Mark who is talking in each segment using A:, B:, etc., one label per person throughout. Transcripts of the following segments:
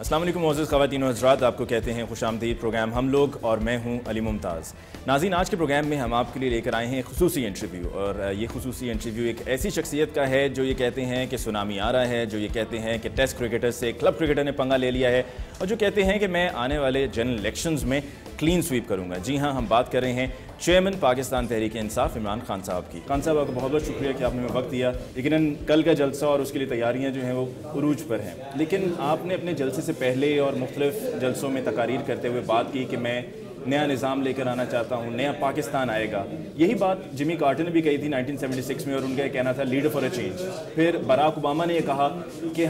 A: السلام علیکم معزز خواتین و حضرات، آپ کو کہتے ہیں خوش آمدید پروگرام ہم لوگ، اور میں ہوں علی ممتاز۔ ناظرین، آج کے پروگرام میں ہم آپ کے لیے لے کر آئے ہیں خصوصی انٹرویو، اور یہ خصوصی انٹرویو ایک ایسی شخصیت کا ہے جو یہ کہتے ہیں کہ سونامی آ رہا ہے، جو یہ کہتے ہیں کہ ٹیسٹ کرکٹر سے کلب کرکٹر نے پنگا لے لیا ہے، اور جو کہتے ہیں کہ میں آنے والے جنرل الیکشنز میں کلین سویپ کروں گا۔ جی ہاں، ہم بات کر رہے ہیں چیئرمین پاکستان تحریک انصاف عمران خان صاحب کی۔ خان صاحب، آپ کا بہت بہت شکریہ کہ آپ نے وقت دیا۔ یقیناً کل کا جلسہ اور اس کے لیے تیاریاں جو ہیں وہ عروج پر ہیں، لیکن آپ نے اپنے جلسے سے پہلے اور مختلف جلسوں میں تقاریر کرتے ہوئے بات کی کہ میں نیا نظام لے کر آنا چاہتا ہوں، نیا پاکستان آئے گا۔ یہی بات جمی کارٹر نے بھی کہی تھی 1976 میں، اور ان کا یہ کہنا تھا لیڈر فار اے چینج۔ پھر باراک اوباما نے یہ کہا کہ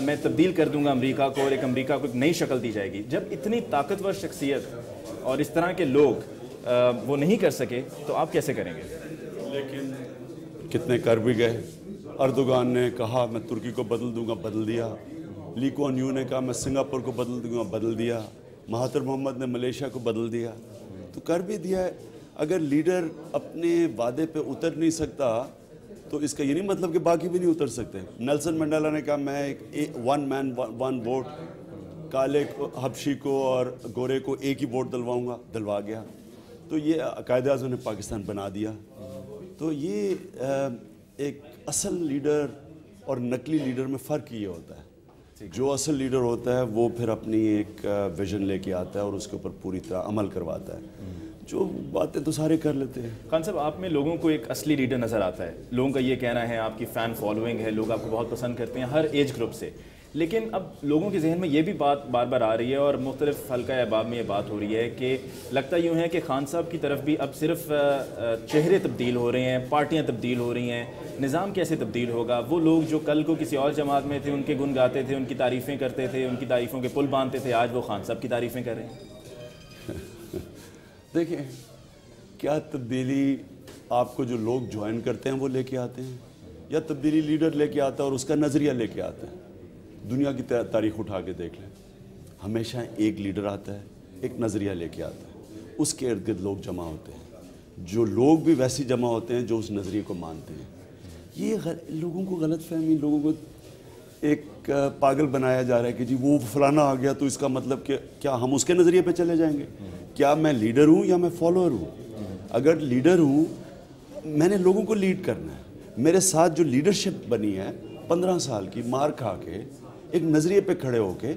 A: میں تبدیل کر دوں گا امریکہ کو، اور امریکہ کو ایک نئی شکل دی جائے گی۔ جب اتنی طاقتور شخصیت اور اس طرح کے لوگ وہ نہیں کر سکے تو آپ کیسے کریں گے؟
B: لیکن کتنے کر بھی گئے۔ اردوغان نے کہا میں ترکی کو بدل دوں گا، بدل دیا۔ لی کوان یو نے کہا میں سنگاپور کو بدل دوں گا، بدل دیا۔ مہاتر محمد نے ملیشیا کو بدل دیا، تو کر بھی دیا ہے۔ اگر لیڈر اپنے وعدے پہ اتر نہیں سکتا تو اس کا یہ نہیں مطلب کہ باقی بھی نہیں اتر سکتے۔ نیلسن منڈیلا نے کہا میں ون مین ون ووٹ، کالے کو، حبشی کو اور گورے کو ایک ہی ووٹ دلواؤں گا، دلوا گیا۔ تو یہ قائد اعظم نے پاکستان بنا دیا۔ تو یہ ایک اصل لیڈر اور نقلی لیڈر میں فرق یہ ہوتا ہے، جو اصل لیڈر ہوتا ہے وہ پھر اپنی ایک ویژن لے کے آتا ہے اور اس کے اوپر پوری طرح عمل کرواتا ہے۔ جو باتیں تو سارے کر لیتے ہیں۔
A: خان صاحب، آپ میں لوگوں کو ایک اصلی لیڈر نظر آتا ہے، لوگوں کا یہ کہنا ہے، آپ کی فین فالوئنگ ہے، لوگ آپ کو بہت پسند کرتے ہیں ہر ایج گروپ سے، لیکن اب لوگوں کے ذہن میں یہ بھی بات بار بار آ رہی ہے اور مختلف حلقہ احباب میں یہ بات ہو رہی ہے کہ لگتا یوں ہے کہ خان صاحب کی طرف بھی اب صرف چہرے تبدیل ہو رہے ہیں، پارٹیاں تبدیل ہو رہی ہیں، نظام کیسے تبدیل ہوگا؟ وہ لوگ جو کل کو کسی اور جماعت میں تھے، ان کے گن گاتے تھے، ان کی تعریفیں کرتے تھے، ان کی تعریفوں کے پل باندھتے تھے، آج وہ خان صاحب کی تعریفیں کر رہے ہیں۔
B: دیکھیں، کیا تبدیلی آپ کو جو لوگ جوائن کرتے ہیں وہ لے کے آتے ہیں، یا تبدیلی لیڈر لے کے آتا ہے اور اس کا نظریہ لے کے آتا ہے؟ دنیا کی تاریخ اٹھا کے دیکھ لیں، ہمیشہ ایک لیڈر آتا ہے، ایک نظریہ لے کے آتا ہے، اس کے ارد گرد لوگ جمع ہوتے ہیں، جو لوگ بھی ویسے جمع ہوتے ہیں جو اس نظریے کو مانتے ہیں۔ یہ لوگوں کو غلط فہمی، لوگوں کو ایک پاگل بنایا جا رہا ہے کہ جی وہ فلانا آ گیا تو اس کا مطلب کہ کیا ہم اس کے نظریے پہ چلے جائیں گے؟ کیا میں لیڈر ہوں یا میں فالوور ہوں؟ اگر لیڈر ہوں، میں نے لوگوں کو لیڈ کرنا ہے۔ میرے ساتھ جو لیڈرشپ بنی ہے 15 سال کی، مار کھا کے ایک نظریے پہ کھڑے ہو کے،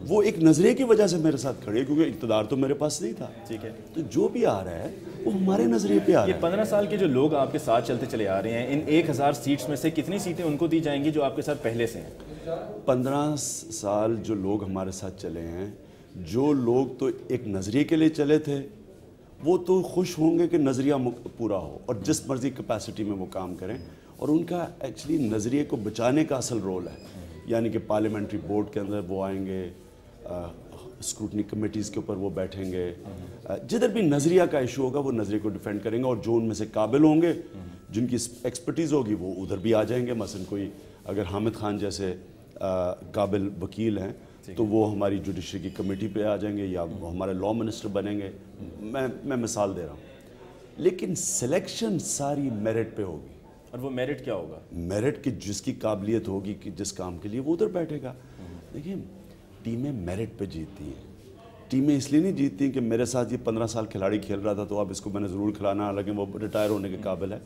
B: وہ ایک نظریے کی وجہ سے میرے ساتھ کھڑے، کیونکہ اقتدار تو میرے پاس نہیں تھا۔
A: ٹھیک ہے،
B: تو جو بھی آ رہا ہے وہ ہمارے نظریے پہ آ رہا ہے۔
A: یہ 15 سال کے جو لوگ آپ کے ساتھ چلتے چلے آ رہے ہیں، ان 1000 سیٹس میں سے کتنی سیٹیں ان کو دی جائیں گی جو آپ کے ساتھ پہلے سے ہیں؟
B: 15 سال جو لوگ ہمارے ساتھ چلے ہیں، جو لوگ تو ایک نظریے کے لیے چلے تھے، وہ تو خوش ہوں گے کہ نظریہ پورا ہو اور جس مرضی کیپیسٹی میں وہ کام کریں، اور ان کا ایکچولی نظریے کو بچانے کا اصل رول ہے۔ یعنی کہ پارلیمنٹری بورڈ کے اندر وہ آئیں گے، اسکروٹنی کمیٹیز کے اوپر وہ بیٹھیں گے، جدھر بھی نظریہ کا ایشو ہوگا وہ نظریے کو ڈیفینڈ کریں گے، اور جو ان میں سے قابل ہوں گے، جن کی ایکسپرٹیز ہوگی، وہ ادھر بھی آ جائیں گے۔ مثلا کوئی اگر حامد خان جیسے قابل وکیل ہیں تو وہ ہماری جوڈیشری کی کمیٹی پہ آ جائیں گے، یا وہ ہمارے لا منسٹر بنیں گے۔ میں مثال دے رہا ہوں، لیکن سلیکشن ساری میرٹ پہ ہوگی۔
A: اور وہ میرٹ کیا ہوگا؟
B: میرٹ کی جس کی قابلیت ہوگی کہ جس کام کے لیے وہ ادھر بیٹھے گا۔ دیکھیں، ٹیمیں میرٹ پہ جیتتی ہیں۔ ٹیمیں اس لیے نہیں جیتتی کہ میرے ساتھ یہ 15 سال کھلاڑی کھیل رہا تھا تو اب اس کو میں نے ضرور کھلانا، حالانکہ وہ ریٹائر ہونے کے قابل ہے۔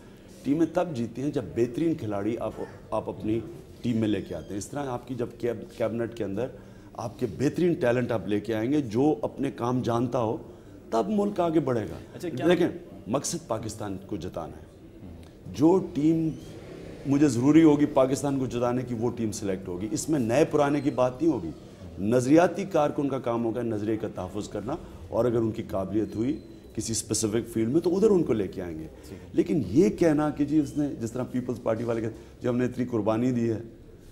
B: ٹیمیں تب جیتتی ہیں جب بہترین کھلاڑی آپ اپنی ٹیم میں لے کے آتے ہیں۔ اس طرح آپ کی جب کیبنٹ کے اندر آپ کے بہترین ٹیلنٹ آپ لے کے آئیں گے جو اپنے کام جانتا ہو، تب ملک آگے بڑھے گا۔ دیکھیں، مقصد پاکستان کو جتانا ہے۔ جو ٹیم مجھے ضروری ہوگی پاکستان کو جتانے کی، وہ ٹیم سلیکٹ ہوگی۔ اس میں نئے پرانے کی بات نہیں ہوگی۔ نظریاتی کارکن کا کام ہوگا نظریے کا تحفظ کرنا، اور اگر ان کی قابلیت ہوئی کسی اسپیسیفک فیلڈ میں تو ادھر ان کو لے کے آئیں گے۔ لیکن یہ کہنا کہ جی اس نے، جس طرح پیپلز پارٹی والے کہتے ہیں جب ہم نے اتنی قربانی دی ہے،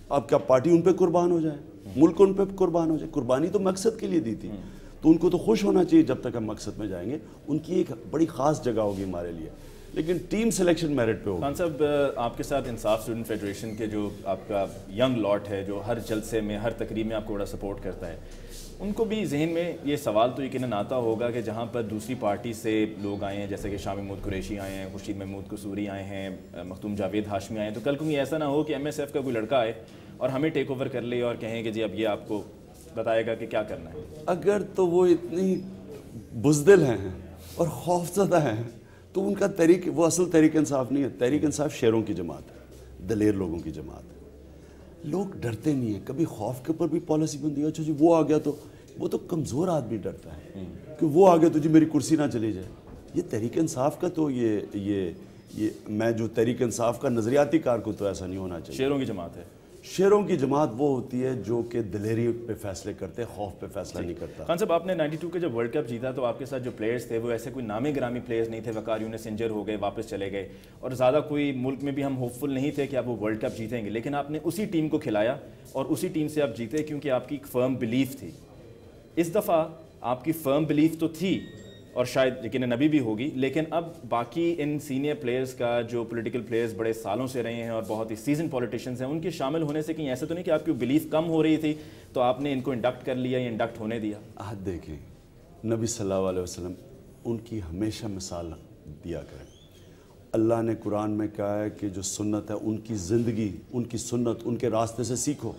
B: اب کیا پارٹی ان پہ قربان ہو جائے، ملک ان پہ قربان ہو جائے؟ قربانی تو مقصد کے لیے دی تھی، تو ان کو تو خوش ہونا چاہیے جب تک ہم مقصد میں جائیں گے۔ ان کی ایک بڑی خاص جگہ ہوگی ہمارے لیے، لیکن ٹیم سلیکشن میرٹ پہ ہوگا۔
A: خان صاحب، آپ کے ساتھ انصاف اسٹوڈنٹ فیڈریشن کے جو آپ کا ینگ لاٹ ہے، جو ہر جلسے میں، ہر تقریب میں آپ کو بڑا سپورٹ کرتا ہے، ان کو بھی ذہن میں یہ سوال تو یقیناً آتا ہوگا کہ جہاں پر دوسری پارٹی سے لوگ آئے ہیں، جیسے کہ شاہ محمود قریشی آئے ہیں، خورشید محمود قصوری آئے ہیں، مختوم جاوید ہاشمی آئے ہیں، تو کل کو یہ ایسا نہ ہو کہ ایم ایس ایف کا کوئی لڑکا آئے اور ہمیں ٹیک اوور کر لے اور کہیں کہ جی اب یہ آپ کو بتائے گا کہ کیا کرنا ہے؟
B: اگر تو وہ اتنی بزدل ہیں اور خوف زدہ ہیں تو ان کا تحریک، وہ اصل تحریک انصاف نہیں ہے. تحریک انصاف شیروں کی جماعت ہے، دلیر لوگوں کی جماعت ہے. لوگ ڈرتے نہیں ہیں. کبھی خوف کے اوپر بھی پالیسی بندی ہے، اچھا جی وہ آ گیا تو وہ تو کمزور آدمی ڈرتا ہے کہ وہ آ گیا تو جی میری کرسی نہ چلی جائے. یہ تحریک انصاف کا تو یہ میں جو تحریک انصاف کا نظریاتی کارکن تو ایسا نہیں ہونا چاہیے.
A: شیروں کی جماعت ہے.
B: شیروں کی جماعت وہ ہوتی ہے جو کہ دلیری پہ فیصلے کرتے، خوف پہ فیصلہ نہیں کرتا.
A: خان صاحب، آپ نے 92 کے جب ورلڈ کپ جیتا تو آپ کے ساتھ جو پلیئرز تھے وہ ایسے کوئی نامی گرامی پلیئرز نہیں تھے. وقار یونس انجر ہو گئے، واپس چلے گئے، اور زیادہ کوئی ملک میں بھی ہم ہوپ فل نہیں تھے کہ آپ وہ ورلڈ کپ جیتیں گے. لیکن آپ نے اسی ٹیم کو کھلایا اور اسی ٹیم سے آپ جیتے کیونکہ آپ کی ایک فرم بلیف تھی. اس دفعہ آپ کی فرم بلیف تو تھی اور شاید یقین نبی بھی ہوگی، لیکن اب باقی ان سینئر پلیئرز کا جو پولیٹیکل پلیئرز بڑے سالوں سے رہے ہیں اور بہت ہی سیزن پولیٹیشینز ہیں، ان کے شامل ہونے سے کہیں ایسا تو نہیں کہ آپ کی بلیف کم ہو رہی تھی تو آپ نے ان کو انڈکٹ کر لیا یا انڈکٹ ہونے دیا؟
B: دیکھیں، نبی صلی اللہ علیہ وسلم ان کی ہمیشہ مثال دیا کریں. اللہ نے قرآن میں کہا ہے کہ جو سنت ہے ان کی زندگی، ان کی سنت، ان کے راستے سے سیکھو.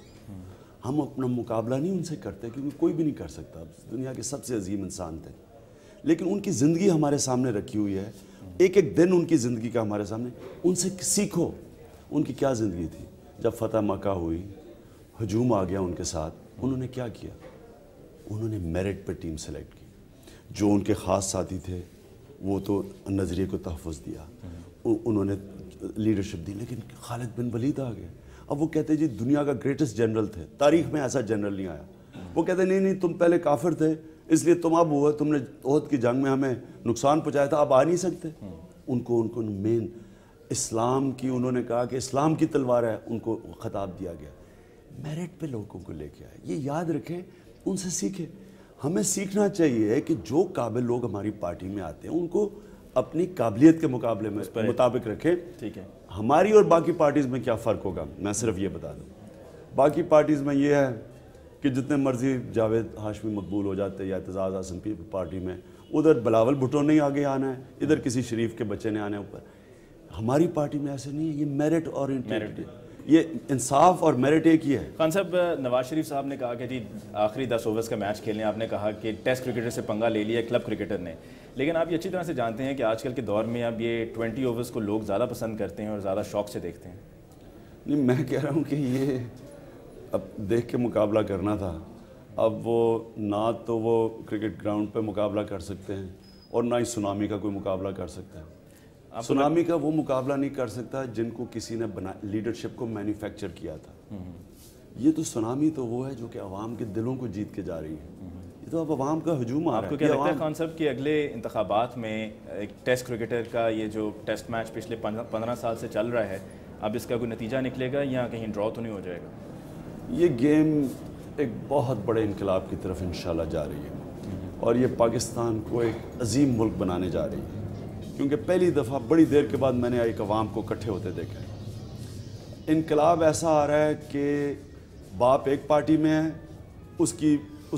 B: ہم اپنا مقابلہ نہیں ان سے کرتے کیونکہ کوئی بھی نہیں کر سکتا. دنیا کے سب سے عظیم انسان تھے، لیکن ان کی زندگی ہمارے سامنے رکھی ہوئی ہے. ایک ایک دن ان کی زندگی کا ہمارے سامنے، ان سے سیکھو. ان کی کیا زندگی تھی؟ جب فتح مکہ ہوئی، ہجوم آ گیا ان کے ساتھ، انہوں نے کیا کیا؟ انہوں نے میرٹ پہ ٹیم سلیکٹ کی. جو ان کے خاص ساتھی تھے وہ تو نظریے کو تحفظ دیا، انہوں نے لیڈرشپ دی. لیکن خالد بن ولید آ گئے. اب وہ کہتے جی دنیا کا گریٹسٹ جنرل تھے، تاریخ میں ایسا جنرل نہیں آیا. وہ کہتے نہیں تم پہلے کافر تھے اس لیے تم اب ہوا، تم نے احد کی جنگ میں ہمیں نقصان پہنچایا تھا، اب آ نہیں سکتے. ان کو مین اسلام کی، انہوں نے کہا کہ اسلام کی تلوار ہے، ان کو خطاب دیا گیا. میرٹ پہ لوگوں کو لے کے آئے. یہ یاد رکھیں، ان سے سیکھیں. ہمیں سیکھنا چاہیے کہ جو قابل لوگ ہماری پارٹی میں آتے ہیں ان کو اپنی قابلیت کے مقابلے میں مطابق رکھیں.
A: ٹھیک ہے.
B: ہماری اور باقی پارٹیز میں کیا فرق ہوگا میں صرف یہ بتا دوں. باقی پارٹیز میں یہ ہے کہ جتنے مرضی جاوید ہاشمی مقبول ہو جاتے یا اعتزاز احسن پارٹی میں، ادھر بلاول بھٹو نے آگے آنا ہے، ادھر کسی شریف کے بچے نے آنا ہے اوپر. ہماری پارٹی میں ایسے نہیں ہے. یہ میرٹ اورینٹڈ، یہ انصاف اور میرٹ ایک ہی ہے.
A: خان صاحب، نواز شریف صاحب نے کہا کہ جی آخری 10 اوورز کا میچ کھیلنے، آپ نے کہا کہ ٹیسٹ کرکٹر سے پنگا لے لیا کلب کرکٹر نے. لیکن آپ یہ اچھی طرح سے جانتے ہیں کہ آج کل کے دور میں اب یہ 20 اوورز کو لوگ زیادہ پسند کرتے ہیں اور زیادہ شوق سے دیکھتے ہیں.
B: نہیں، میں کہہ رہا ہوں کہ یہ اب دیکھ کے مقابلہ کرنا تھا. اب وہ نہ تو وہ کرکٹ گراؤنڈ پہ مقابلہ کر سکتے ہیں اور نہ ہی سونامی کا کوئی مقابلہ کر سکتا ہے. سونامی کا وہ مقابلہ نہیں کر سکتا جن کو کسی نے لیڈرشپ کو مینوفیکچر کیا تھا. یہ تو سونامی تو وہ ہے جو کہ عوام کے دلوں کو جیت کے جا رہی ہے. یہ تو اب عوام کا ہجوم آ رہا ہے.
A: آپ کو کیا لگتا ہے خان صاحب کہ اگلے انتخابات میں ایک ٹیسٹ کرکٹر کا یہ جو ٹیسٹ میچ پچھلے 15 سال سے چل رہا ہے، اب اس کا کوئی نتیجہ نکلے گا یا کہیں ڈرا تو نہیں ہو جائے گا؟
B: یہ گیم ایک بہت بڑے انقلاب کی طرف انشاءاللہ جا رہی ہے اور یہ پاکستان کو ایک عظیم ملک بنانے جا رہی ہے. کیونکہ پہلی دفعہ بڑی دیر کے بعد میں نے ایک عوام کو اکٹھے ہوتے دیکھا ہے. انقلاب ایسا آ رہا ہے کہ باپ ایک پارٹی میں ہے، اس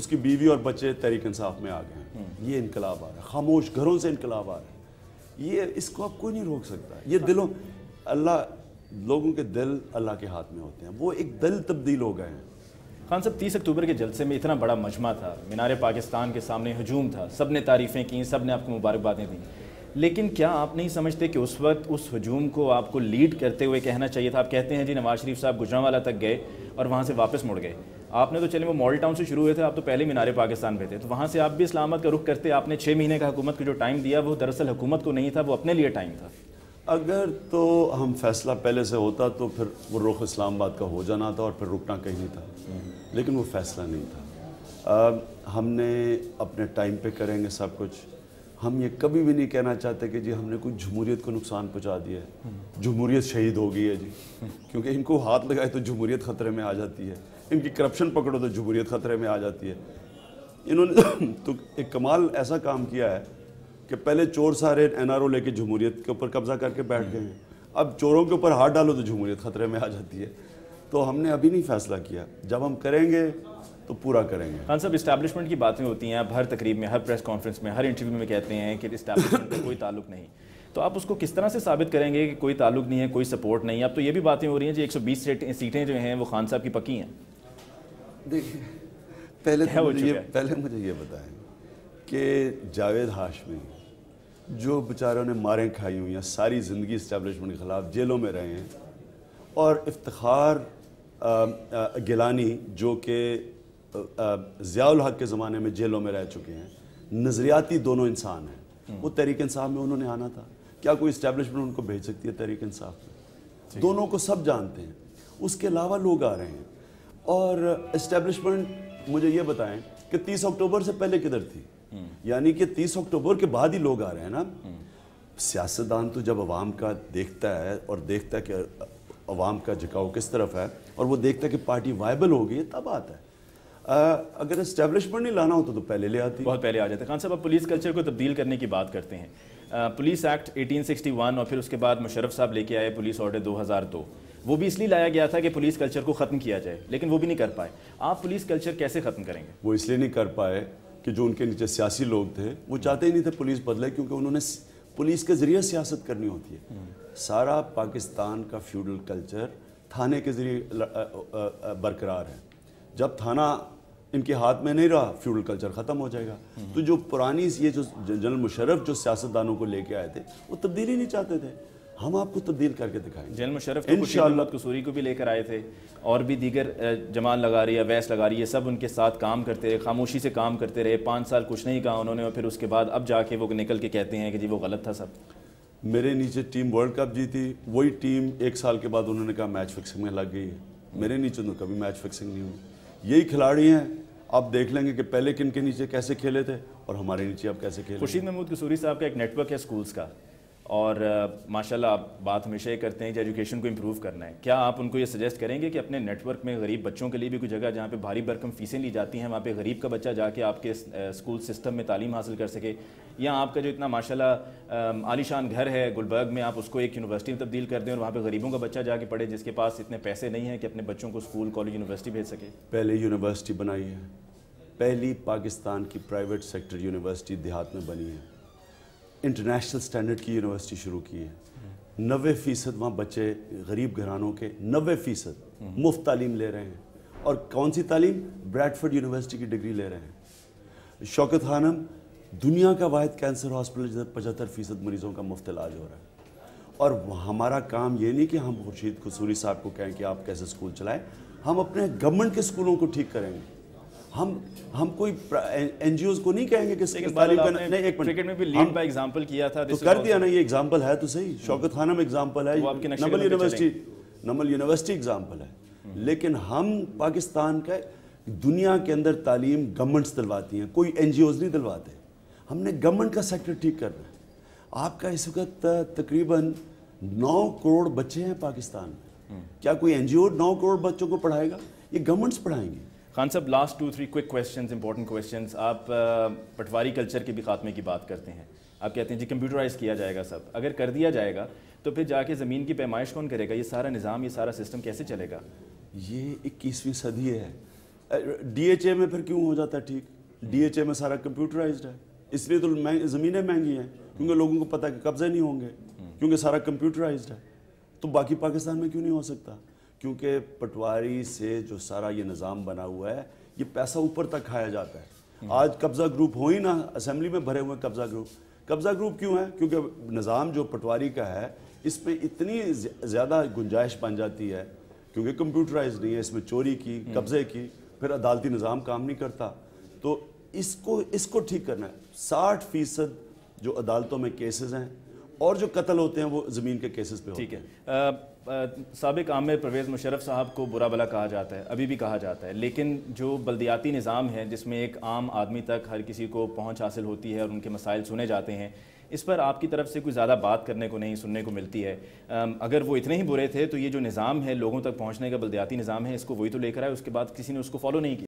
B: کی بیوی اور بچے تحریک انصاف میں آ گئے ہیں. یہ انقلاب آ رہا ہے. خاموش گھروں سے انقلاب آ رہا ہے. یہ اس کو اب کوئی نہیں روک سکتا. یہ دلوں، لوگوں کے دل اللہ کے ہاتھ میں ہوتے ہیں. وہ ایک دل تبدیل ہو گئے ہیں.
A: خان صاحب، 30 اکتوبر کے جلسے میں اتنا بڑا مجمع تھا، مینار پاکستان کے سامنے ہجوم تھا، سب نے تعریفیں کیں، سب نے آپ کو مبارکبادیں دیں. لیکن کیا آپ نہیں سمجھتے کہ اس وقت اس ہجوم کو آپ کو لیڈ کرتے ہوئے کہنا چاہیے تھا؟ آپ کہتے ہیں جی نواز شریف صاحب گجرانوالہ تک گئے اور وہاں سے واپس مڑ گئے. آپ نے تو چلے وہ ماڈل ٹاؤن سے شروع ہوئے تھے، آپ تو پہلے مینار پاکستان پہ تھے، تو وہاں سے آپ بھی اسلام آباد کا رخ کرتے. آپ نے 6 مہینے کا حکومت کو جو ٹائم دیا وہ دراصل حکومت کو نہیں تھا، وہ اپنے لیے ٹائم تھا.
B: اگر تو ہم فیصلہ پہلے سے ہوتا تو پھر وہ رخ اسلام آباد کا ہو جانا تھا اور پھر رکنا کہیں نہیں تھا. لیکن وہ فیصلہ نہیں تھا. ہم نے اپنے ٹائم پہ کریں گے سب کچھ. ہم یہ کبھی بھی نہیں کہنا چاہتے کہ جی ہم نے کوئی جمہوریت کو نقصان پہنچا دیا ہے، جمہوریت شہید ہو گئی ہے جی. کیونکہ ان کو ہاتھ لگائے تو جمہوریت خطرے میں آ جاتی ہے، ان کی کرپشن پکڑو تو جمہوریت خطرے میں آ جاتی ہے. انہوں نے تو ایک کمال ایسا کام کیا ہے کہ پہلے چور سارے NRO لے کے جمہوریت کے اوپر قبضہ کر کے بیٹھ گئے ہیں. اب چوروں کے اوپر ہاتھ ڈالو تو جمہوریت خطرے میں آ جاتی ہے. تو ہم نے ابھی نہیں فیصلہ کیا. جب ہم کریں گے تو پورا کریں گے.
A: خان صاحب، اسٹیبلشمنٹ کی باتیں ہوتی ہیں، آپ ہر تقریب میں، ہر پریس کانفرنس میں، ہر انٹرویو میں کہتے ہیں کہ اسٹیبلشمنٹ کا کوئی تعلق نہیں. تو آپ اس کو کس طرح سے ثابت کریں گے کہ کوئی تعلق نہیں ہے، کوئی سپورٹ نہیں؟ اب تو یہ بھی باتیں ہو رہی ہیں جی 120 سیٹیں جو ہیں وہ خان صاحب کی پکی ہیں.
B: دیکھیں پہلے مجھے یہ بتائیں کہ جاوید ہاشمی جو بیچاروں نے ماریں کھائی ہوئی ہیں، ساری زندگی اسٹیبلشمنٹ کے خلاف جیلوں میں رہے ہیں، اور افتخار گیلانی جو کہ ضیاء الحق کے زمانے میں جیلوں میں رہ چکے ہیں، نظریاتی دونوں انسان ہیں، وہ تحریک انصاف میں انہوں نے آنا تھا، کیا کوئی اسٹیبلشمنٹ ان کو بھیج سکتی ہے تحریک انصاف میں؟ دونوں کو سب جانتے ہیں، اس کے علاوہ لوگ آ رہے ہیں. اور اسٹیبلشمنٹ مجھے یہ بتائیں کہ 30 اکتوبر سے پہلے کدھر تھی؟ یعنی کہ 30 اکتوبر کے بعد ہی لوگ آ رہے ہیں نا. سیاستدان تو جب عوام کا دیکھتا ہے اور دیکھتا ہے کہ عوام کا جھکاؤ کس طرف ہے اور وہ دیکھتا ہے کہ پارٹی وائبل ہو گئی ہے، تب آتا ہے. اگر اسٹیبلشمنٹ نہیں لانا ہوتا تو پہلے لے آتی،
A: بہت پہلے آ جاتے. خان صاحب، اب پولیس کلچر کو تبدیل کرنے کی بات کرتے ہیں. پولیس ایکٹ 1861 اور پھر اس کے بعد مشرف صاحب لے کے آئے پولیس آرڈر 2002. وہ بھی اس لیے لایا گیا تھا کہ پولیس کلچر کو ختم کیا جائے، لیکن وہ بھی نہیں کر پائے. آپ پولیس کلچر کیسے ختم کریں گے؟
B: وہ اس لیے نہیں کر پائے کہ جو ان کے نیچے سیاسی لوگ تھے وہ چاہتے ہی نہیں تھے پولیس بدلے، کیونکہ انہوں نے پولیس کے ذریعے سیاست کرنی ہوتی ہے. سارا پاکستان کا فیوڈل کلچر تھانے کے ذریعے برقرار ہے. جب تھانہ ان کے ہاتھ میں نہیں رہا، فیوڈل کلچر ختم ہو جائے گا. تو جو پرانی یہ جو جنرل مشرف جو سیاستدانوں کو لے کے آئے تھے وہ تبدیلی نہیں چاہتے تھے. ہم آپ کو تبدیل کر کے دکھائیں گے.
A: جنرل مشرف تو انشاءاللہ قصوری کو بھی لے کر آئے تھے، اور بھی دیگر جمال لغاری یا ویس لغاری، یہ سب ان کے ساتھ کام کرتے رہے، خاموشی سے کام کرتے رہے. 5 سال کچھ نہیں کہا انہوں نے، اور پھر اس کے بعد اب جا کے وہ نکل کے کہتے ہیں کہ جی وہ غلط تھا. سب
B: میرے نیچے ٹیم ورلڈ کپ جیتی، وہی ٹیم 1 سال کے بعد انہوں نے کہا میچ فکسنگ میں لگ گئی ہے. میرے نیچے تو کبھی میچ فکسنگ نہیں ہوئی. یہی کھلاڑی ہیں. آپ دیکھ لیں گے کہ پہلے کن کے نیچے کیسے کھیلے تھے اور ہمارے نیچے اب کیسے کھیلے.
A: خورشید محمود قصوری صاحب کا ایک نیٹ ورک ہے سکولز کا، اور ماشاءاللہ آپ بات ہمیشہ یہ کرتے ہیں کہ ایجوکیشن کو امپروو کرنا ہے. کیا آپ ان کو یہ سجیسٹ کریں گے کہ اپنے نیٹ ورک میں غریب بچوں کے لیے بھی کوئی جگہ جہاں پہ بھاری بھرکم فیسیں لی جاتی ہیں، وہاں پہ غریب کا بچہ جا کے آپ کے اسکول سسٹم میں تعلیم حاصل کر سکے؟ یا آپ کا جو اتنا ماشاءاللہ عالی شان گھر ہے گلبرگ میں، آپ اس کو ایک یونیورسٹی میں تبدیل کر دیں اور وہاں پہ غریبوں کا بچہ جا کے پڑھے جس کے پاس اتنے پیسے نہیں ہیں کہ اپنے بچوں کو اسکول کالج یونیورسٹی بھیج سکے؟
B: پہلے یونیورسٹی بنائی ہے، پہلی پاکستان کی پرائیویٹ سیکٹر یونیورسٹی دیہات میں بنی ہے. انٹرنیشنل سٹینڈرڈ کی یونیورسٹی شروع کی ہے. 90% وہاں بچے غریب گھرانوں کے 90% مفت تعلیم لے رہے ہیں. اور کون سی تعلیم؟ بریڈفورڈ یونیورسٹی کی ڈگری لے رہے ہیں. شوکت خانم دنیا کا واحد کینسر ہاسپٹل جہاں 75% مریضوں کا مفت علاج ہو رہا ہے. اور ہمارا کام یہ نہیں کہ ہم خورشید قصوری صاحب کو کہیں کہ آپ کیسے اسکول چلائیں، ہم اپنے گورنمنٹ کے اسکولوں کو ٹھیک کریں گے. ہم کوئی این جی اوز کو نہیں کہیں گے کہ
A: کرکٹ میں بھی لیڈ بائی ایگزامپل کیا تھا
B: تو کر دیا نا. یہ ایگزامپل ہے تو صحیح. شوکت خانم ایگزامپل ہے، نمل یونیورسٹی ایگزامپل ہے. لیکن ہم پاکستان کا دنیا کے اندر تعلیم گورنمنٹس دلواتی ہیں، کوئی این جی اوز نہیں دلواتے. ہم نے گورنمنٹ کا سیکٹر ٹھیک کرنا ہے. آپ کا اس وقت تقریباً 9 کروڑ بچے ہیں پاکستان میں. کیا کوئی این جی او 9 کروڑ بچوں کو پڑھائے گا؟ یہ گورنمنٹس پڑھائیں گے.
A: خان صاحب، last 2-3 quick questions, important questions. آپ پٹواری کلچر کے بھی خاتمے کی بات کرتے ہیں. آپ کہتے ہیں جی کمپیوٹرائز کیا جائے گا سب. اگر کر دیا جائے گا تو پھر جا کے زمین کی پیمائش کون کرے گا؟ یہ سارا نظام، یہ سارا سسٹم کیسے چلے گا؟
B: یہ 21ویں صدی ہے. ڈی ایچ اے میں پھر کیوں ہو جاتا ہے ٹھیک؟ ڈی ایچ اے میں سارا کمپیوٹرائزڈ ہے، اس لیے تو زمینیں مہنگی ہیں، کیونکہ لوگوں کو پتہ ہے کہ قبضے نہیں ہوں گے، کیونکہ سارا کمپیوٹرائزڈ ہے. تو باقی پاکستان میں کیوں نہیں ہو سکتا؟ کیونکہ پٹواری سے جو سارا یہ نظام بنا ہوا ہے، یہ پیسہ اوپر تک کھایا جاتا ہے. آج قبضہ گروپ ہو ہی نا، اسمبلی میں بھرے ہوئے قبضہ گروپ. قبضہ گروپ کیوں ہے؟ کیونکہ نظام جو پٹواری کا ہے اس میں اتنی زیادہ گنجائش بن جاتی ہے، کیونکہ کمپیوٹرائز نہیں ہے، اس میں چوری کی، قبضے کی، پھر عدالتی نظام کام نہیں کرتا. تو اس کو ٹھیک کرنا ہے. 60% جو عدالتوں میں کیسز ہیں اور جو قتل ہوتے ہیں وہ زمین کے کیسز پہ ہوتے ہیں.
A: ٹھیک ہے. سابق عامر پرویز مشرف صاحب کو برا بلا کہا جاتا ہے، ابھی بھی کہا جاتا ہے، لیکن جو بلدیاتی نظام ہے جس میں ایک عام آدمی تک ہر کسی کو پہنچ حاصل ہوتی ہے اور ان کے مسائل سنے جاتے ہیں، اس پر آپ کی طرف سے کوئی زیادہ بات کرنے کو نہیں، سننے کو ملتی ہے. اگر وہ اتنے ہی برے تھے تو یہ جو نظام ہے لوگوں تک پہنچنے کا، بلدیاتی نظام ہے، اس کو وہی تو لے کر آئے، اس کے بعد کسی نے اس کو فالو نہیں کیا.